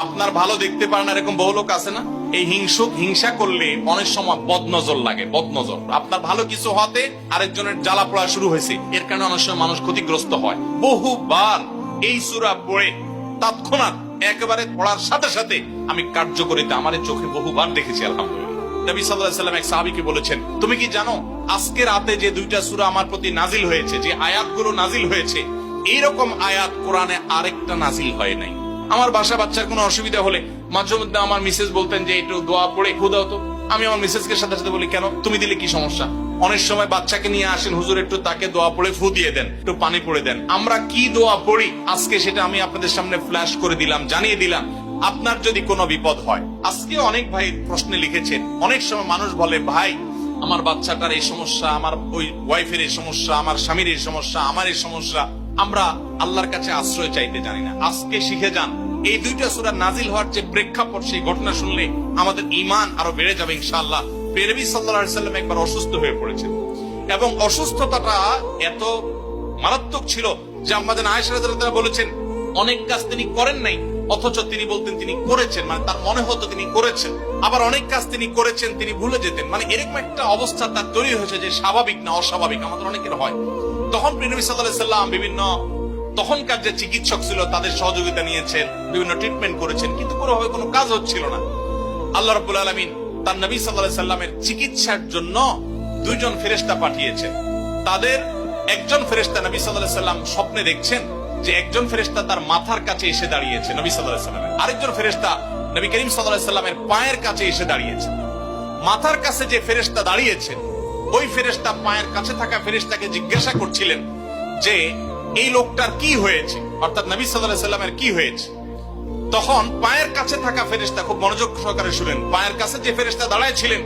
আপনার ভালো দেখতে পারেন এরকম বহু লোক আছে না? এই হিংসা করলে অনেক সময় বদনজর লাগে, বদনজর। আপনার ভালো কিছু হতে আরেকজনের জ্বালা পড়া শুরু হয়েছে, এর কারণে অনেক সময় মানুষ ক্ষতিগ্রস্ত হয়। বহুবার এই সূরা পড়ে তৎক্ষণাৎ একেবারে পড়ার সাথে সাথে আমি কার্যকরিতা আমার চোখে বহুবার দেখেছি। আলহামদুলিল্লাহ। নবী সাল্লাল্লাহু আলাইহি ওয়াসাল্লাম এক সাহাবীকে বলেছেন, তুমি কি জানো আজকে রাতে যে দুইটা সূরা আমার প্রতি নাজিল হয়েছে, যে আয়াতগুলো নাজিল হয়েছে, এইরকম আয়াত কোরআনে আরেকটা নাজিল হয় নাই। আমার বাচ্চার কোনো অসুবিধা হলে মাঝে মধ্যে আমার মিসেস বলতেন যে একটু দোয়া পড়ে ফু দাও তো। আমি আমার মিসেসকে সাথে সাথে বলি, কেন, তুমি দিলে কি সমস্যা? অনেক সময় বাচ্চাকে নিয়ে আসেন, হুজুর একটু তাকে দোয়া পড়ে ফু দিয়ে দেন, একটু পানি পড়ে দেন। আমরা কি দোয়া পড়ি আজকে সেটা আমি আপনাদের সামনে ফ্ল্যাশ করে দিলাম, জানিয়ে দিলাম। আপনার যদি কোনো বিপদ হয়, আজকে অনেক ভাই প্রশ্নে লিখেছেন, অনেক সময় মানুষ বলে, ভাই আমার বাচ্চাটার এই সমস্যা, আমার ওই ওয়াইফের এই সমস্যা, আমার স্বামীর এই সমস্যা, আমার এই সমস্যা। আমরা আল্লাহর কাছে আশ্রয় চাইতে জানি না। আজকে শিখে যান, এই দুইটা সূরা নাজিল হওয়ার যে প্রেক্ষাপট, সেই ঘটনা শুনলে আমাদের ঈমান আরো বেড়ে যাবে ইনশাআল্লাহ। নবী সাল্লাল্লাহু আলাইহি ওয়াসাল্লাম একবার অসুস্থ হয়ে পড়েছেন এবং অসুস্থতাটা এত মারাত্মক ছিল যে আম্মা জান আয়েশা রাদিয়াল্লাহু তাআলা বলেছেন, অনেক কাজ তিনি করেন নাই, অথচ তিনি বলতেন তিনি করেছেন, মানে তার মনে হতো তিনি করেছেন। আবার অনেক কাজ তিনি করেছেন, তিনি ভুলে যেতেন। মানে এরকম একটা অবস্থা তার তৈরি হয়েছে যে স্বাভাবিক না অস্বাভাবিক, আমাদের অনেকের হয়। তখন নবী সাল্লাল্লাহু আলাইহি ওয়াসাল্লাম বিভিন্ন তখনকার যে চিকিৎসক ছিল তাদের সহযোগিতা নিয়েছেন, বিভিন্ন ট্রিটমেন্ট করেছেন, কিন্তু কোনোভাবে কোনো কাজ হচ্ছিল না। আল্লাহ রাব্বুল আলামিন তার নবী সাল্লাল্লাহু আলাইহি সাল্লামের চিকিৎসার জন্য দুইজন ফেরেশতা পাঠিয়েছেন। তাদের একজন ফেরেশতা নবী সাল্লাল্লাহু আলাইহি সাল্লাম স্বপ্নে দেখছেন যে একজন ফেরেশতা তার মাথার কাছে এসে দাঁড়িয়েছে নবী সাল্লাল্লাহু আলাইহি সাল্লামের, আরেকজন ফেরেশতা নবী করিম সাল্লাল্লাহু আলাইহি সাল্লামের পায়ের কাছে এসে দাঁড়িয়েছে। মাথার কাছে যে ফেরেশতা দাঁড়িয়েছেন, ওই ফেরেশতা পায়ের কাছে থাকা ফেরেশতাকে জিজ্ঞাসা করছিলেন যে এই লোকটার কি হয়েছে, অর্থাৎ নবী সাল্লাল্লাহু আলাইহি সাল্লামের কি হয়েছে। তখন পায়ের কাছে থাকা ফেরেশতা খুব মনোযোগ সহকারে শুনেন, পায়ের কাছে যে ফেরেশতা দাঁড়ায় ছিলেন